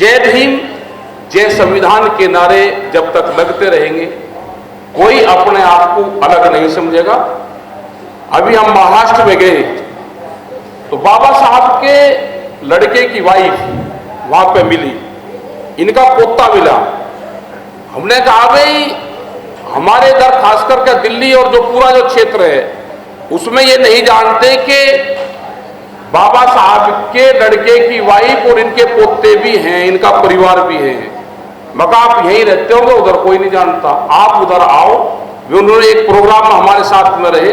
जय भीम जय संविधान के नारे जब तक लगते रहेंगे कोई अपने आप को अलग नहीं समझेगा। अभी हम महाराष्ट्र में गए तो बाबा साहब के लड़के की वाइफ वहां पे मिली, इनका पोता मिला। हमने कहा भाई हमारे इधर खास करके दिल्ली और जो पूरा जो क्षेत्र है उसमें ये नहीं जानते कि बाबा साहब के लड़के की वाइफ और इनके पोते भी हैं, इनका परिवार भी है। मगर आप यहीं रहते होंगे, उधर कोई नहीं जानता, आप उधर आओ। वे उन्होंने एक प्रोग्राम में हमारे साथ में रहे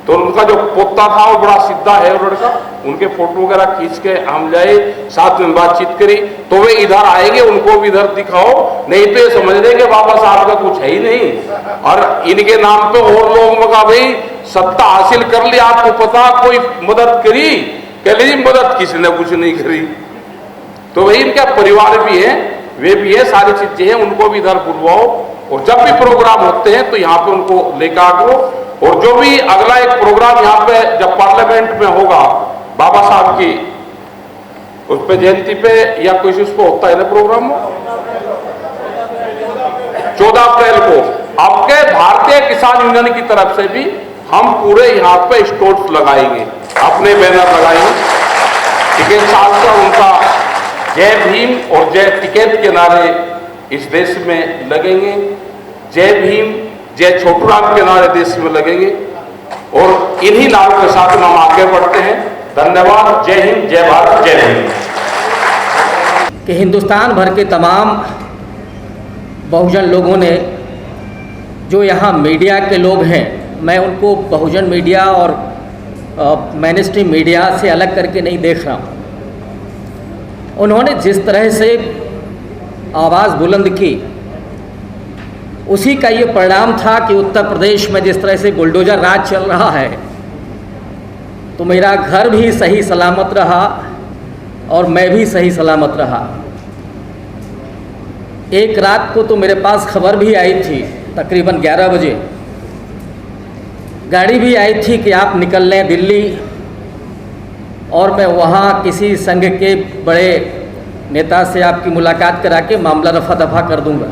तो उनका जो पोता था वो बड़ा सीधा है वो लड़का, उनके फोटो वगैरह खींच के हम जाए, साथ में बातचीत करी तो वे इधर आएंगे, उनको भी इधर दिखाओ, नहीं तो ये समझ रहे कि बाबा साहब का कुछ है ही नहीं और इनके नाम पे और लोग मगा भाई सत्ता हासिल कर ली, आपको पता कोई मदद करी, कह लीजिए मदद किसी ने कुछ नहीं करी। तो वही इनका परिवार भी है, वे भी है, सारी चीजें हैं, उनको भी इधर बुलवाओ और जब भी प्रोग्राम होते हैं तो यहाँ पे उनको लेकर आओ। और जो भी अगला एक प्रोग्राम यहाँ पे जब पार्लियामेंट में होगा बाबा साहब की उस पे जयंती पे या कुछ उस पे होता है ना प्रोग्राम 14 अप्रैल को आपके भारतीय किसान यूनियन की तरफ से भी हम पूरे यहाँ पे स्टोर्स लगाएंगे, अपने बैनर लगाएंगे। टिकैत साहब का उनका जय भीम और जय टिकैत के नारे इस देश में लगेंगे, जय भीम जय छोटूराम के नारे देश में लगेंगे और इन्हीं नारों के साथ हम आगे बढ़ते हैं। धन्यवाद। जय हिंद, जय भारत, जय भीम। कि हिंदुस्तान भर के तमाम बहुजन लोगों ने, जो यहाँ मीडिया के लोग हैं, मैं उनको बहुजन मीडिया और मेनस्ट्रीम मीडिया से अलग करके नहीं देख रहा हूँ। उन्होंने जिस तरह से आवाज़ बुलंद की उसी का ये परिणाम था कि उत्तर प्रदेश में जिस तरह से बुलडोजर राज चल रहा है तो मेरा घर भी सही सलामत रहा और मैं भी सही सलामत रहा। एक रात को तो मेरे पास खबर भी आई थी, तकरीबन 11 बजे गाड़ी भी आई थी कि आप निकल लें दिल्ली और मैं वहाँ किसी संघ के बड़े नेता से आपकी मुलाकात करा के मामला रफा दफा कर दूंगा।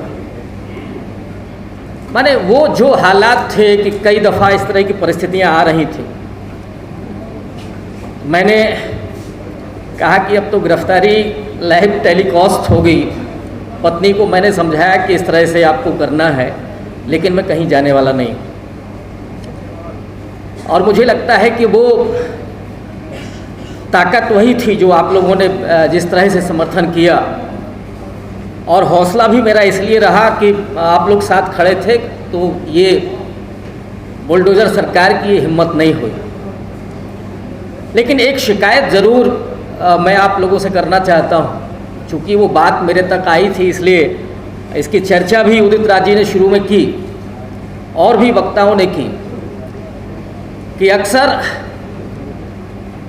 माने वो जो हालात थे कि कई दफ़ा इस तरह की परिस्थितियां आ रही थी, मैंने कहा कि अब तो गिरफ्तारी लाइव टेलीकास्ट हो गई। पत्नी को मैंने समझाया कि इस तरह से आपको करना है, लेकिन मैं कहीं जाने वाला नहीं। और मुझे लगता है कि वो ताकत वही थी जो आप लोगों ने जिस तरह से समर्थन किया, और हौसला भी मेरा इसलिए रहा कि आप लोग साथ खड़े थे तो ये बुलडोज़र सरकार की हिम्मत नहीं हुई। लेकिन एक शिकायत ज़रूर मैं आप लोगों से करना चाहता हूँ, चूँकि वो बात मेरे तक आई थी इसलिए इसकी चर्चा भी उदित राज जी ने शुरू में की और भी वक्ताओं ने की कि अक्सर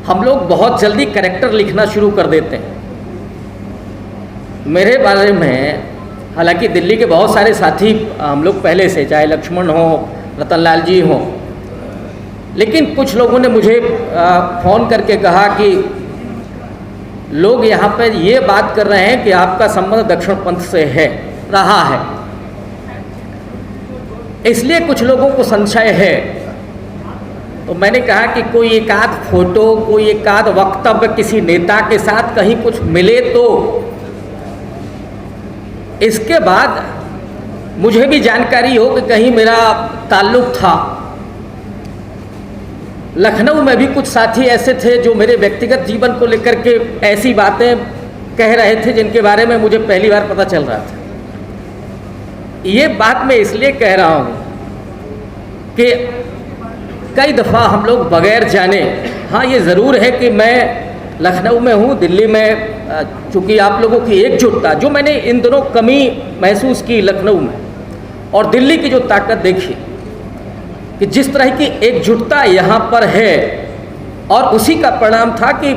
हम लोग बहुत जल्दी कैरेक्टर लिखना शुरू कर देते हैं। मेरे बारे में हालांकि दिल्ली के बहुत सारे साथी हम लोग पहले से, चाहे लक्ष्मण हो, रतनलाल जी हो, लेकिन कुछ लोगों ने मुझे फ़ोन करके कहा कि लोग यहाँ पर ये बात कर रहे हैं कि आपका संबंध दक्षिण पंथ से है, रहा है, इसलिए कुछ लोगों को संशय है। तो मैंने कहा कि कोई एक आध फोटो, कोई एक आध वक्तव्य किसी नेता के साथ कहीं कुछ मिले तो इसके बाद मुझे भी जानकारी हो कि कहीं मेरा ताल्लुक था। लखनऊ में भी कुछ साथी ऐसे थे जो मेरे व्यक्तिगत जीवन को लेकर के ऐसी बातें कह रहे थे जिनके बारे में मुझे पहली बार पता चल रहा था। ये बात मैं इसलिए कह रहा हूँ कि कई दफ़ा हम लोग बगैर जाने, हाँ ये ज़रूर है कि मैं लखनऊ में हूँ, दिल्ली में चूँकि आप लोगों की एकजुटता, जो मैंने इन दिनों कमी महसूस की लखनऊ में और दिल्ली की जो ताकत देखी कि जिस तरह की एकजुटता यहाँ पर है, और उसी का परिणाम था कि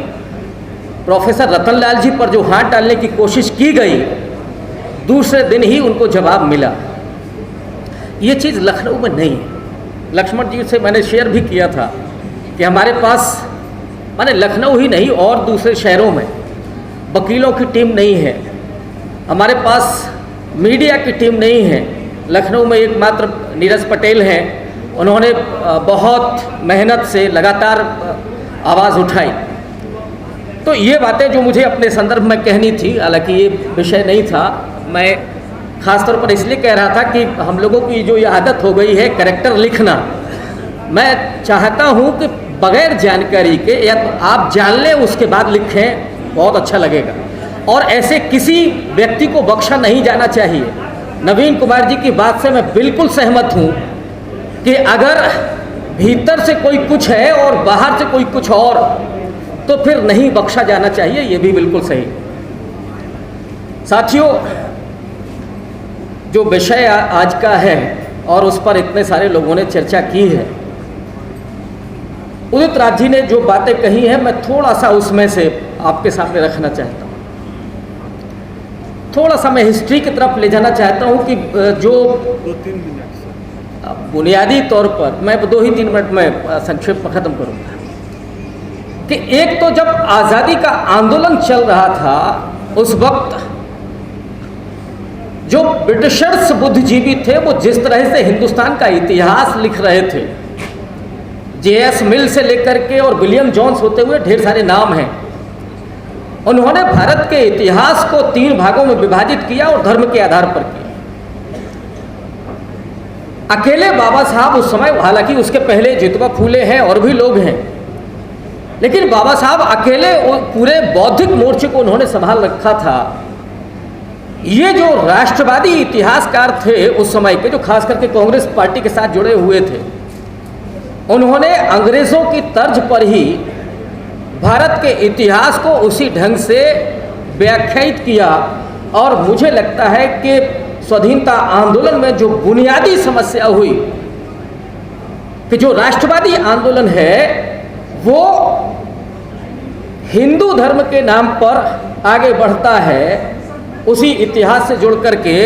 प्रोफेसर रतनलाल जी पर जो हाथ डालने की कोशिश की गई, दूसरे दिन ही उनको जवाब मिला। ये चीज़ लखनऊ में नहीं है। लक्ष्मण जी से मैंने शेयर भी किया था कि हमारे पास माने लखनऊ ही नहीं और दूसरे शहरों में वकीलों की टीम नहीं है, हमारे पास मीडिया की टीम नहीं है। लखनऊ में एकमात्र नीरज पटेल हैं, उन्होंने बहुत मेहनत से लगातार आवाज़ उठाई। तो ये बातें जो मुझे अपने संदर्भ में कहनी थी, हालांकि ये विषय नहीं था, मैं ख़ासतौर पर इसलिए कह रहा था कि हम लोगों की जो ये आदत हो गई है कैरेक्टर लिखना, मैं चाहता हूँ कि बगैर जानकारी के या तो आप जान लें उसके बाद लिखें, बहुत अच्छा लगेगा। और ऐसे किसी व्यक्ति को बख्शा नहीं जाना चाहिए। नवीन कुमार जी की बात से मैं बिल्कुल सहमत हूँ कि अगर भीतर से कोई कुछ है और बाहर से कोई कुछ और, तो फिर नहीं बख्शा जाना चाहिए, ये भी बिल्कुल सही। साथियों, जो विषय आज का है और उस पर इतने सारे लोगों ने चर्चा की है, उदित राज जी ने जो बातें कही हैं, मैं थोड़ा सा उसमें से आपके सामने रखना चाहता हूँ। थोड़ा सा मैं हिस्ट्री की तरफ ले जाना चाहता हूँ कि जो 2-3 मिनट बुनियादी तौर पर, मैं 2 ही 3 मिनट में संक्षेप में ख़त्म करूँगा कि एक तो जब आज़ादी का आंदोलन चल रहा था, उस वक्त जो ब्रिटिशर्स बुद्धिजीवी थे वो जिस तरह से हिंदुस्तान का इतिहास लिख रहे थे, J.S. मिल से लेकर के और विलियम जोन्स होते हुए ढेर सारे नाम हैं, उन्होंने भारत के इतिहास को 3 भागों में विभाजित किया और धर्म के आधार पर किया। अकेले बाबा साहब उस समय, हालांकि उसके पहले ज्योतिबा फूले हैं और भी लोग हैं, लेकिन बाबा साहब अकेले पूरे बौद्धिक मोर्चे को उन्होंने संभाल रखा था। ये जो राष्ट्रवादी इतिहासकार थे उस समय के, जो खास करके कांग्रेस पार्टी के साथ जुड़े हुए थे, उन्होंने अंग्रेज़ों की तर्ज पर ही भारत के इतिहास को उसी ढंग से व्याख्यायित किया। और मुझे लगता है कि स्वाधीनता आंदोलन में जो बुनियादी समस्या हुई कि जो राष्ट्रवादी आंदोलन है वो हिंदू धर्म के नाम पर आगे बढ़ता है, उसी इतिहास से जुड़ करके,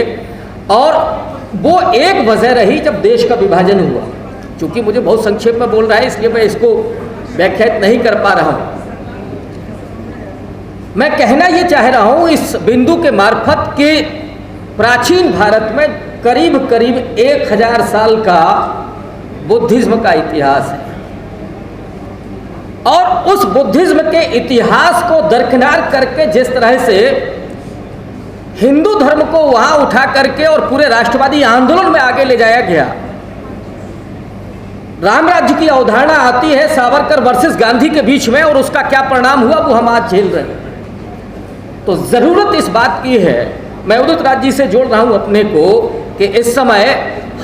और वो एक वजह रही जब देश का विभाजन हुआ। चूँकि मुझे बहुत संक्षेप में बोल रहा है इसलिए मैं इसको व्याख्यायित नहीं कर पा रहा हूँ। मैं कहना ये चाह रहा हूँ इस बिंदु के मार्फत कि प्राचीन भारत में करीब करीब 1000 साल का बुद्धिज्म का इतिहास है, और उस बुद्धिज्म के इतिहास को दरकिनार करके जिस तरह से हिंदू धर्म को वहां उठा करके और पूरे राष्ट्रवादी आंदोलन में आगे ले जाया गया। राम राज्य की अवधारणा आती है सावरकर वर्सेस गांधी के बीच में, और उसका क्या परिणाम हुआ वो हम आज झेल रहे हैं। तो ज़रूरत इस बात की है, मैं उदित राज जी से जोड़ रहा हूं अपने को, कि इस समय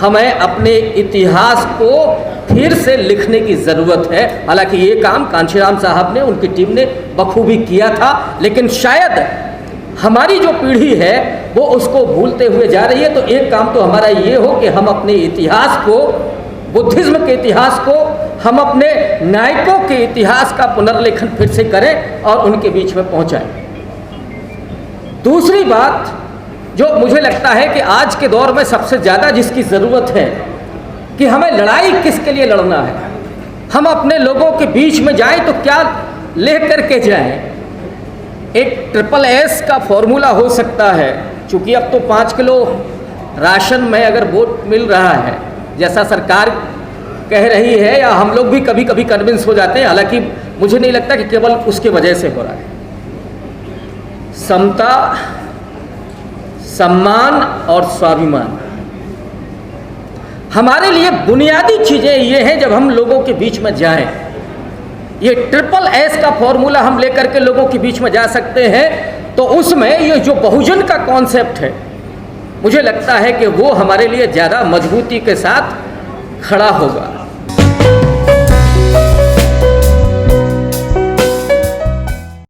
हमें अपने इतिहास को फिर से लिखने की ज़रूरत है। हालांकि ये काम कांशीराम साहब ने, उनकी टीम ने बखूबी किया था, लेकिन शायद हमारी जो पीढ़ी है वो उसको भूलते हुए जा रही है। तो एक काम तो हमारा ये हो कि हम अपने इतिहास को, बुद्धिज्म के इतिहास को, हम अपने नायकों के इतिहास का पुनर्लेखन फिर से करें और उनके बीच में पहुंचाएं। दूसरी बात जो मुझे लगता है कि आज के दौर में सबसे ज़्यादा जिसकी ज़रूरत है कि हमें लड़ाई किसके लिए लड़ना है, हम अपने लोगों के बीच में जाएं तो क्या ले करके जाएं। एक SSS का फॉर्मूला हो सकता है, चूँकि अब तो 5 किलो राशन में अगर वोट मिल रहा है जैसा सरकार कह रही है, या हम लोग भी कभी कभी कन्विंस हो जाते हैं, हालांकि मुझे नहीं लगता कि केवल उसके वजह से हो रहा है। समता, सम्मान और स्वाभिमान हमारे लिए बुनियादी चीज़ें ये हैं। जब हम लोगों के बीच में जाएं, ये SSS का फॉर्मूला हम लेकर के लोगों के बीच में जा सकते हैं, तो उसमें ये जो बहुजन का कॉन्सेप्ट है, मुझे लगता है कि वो हमारे लिए ज़्यादा मजबूती के साथ खड़ा होगा।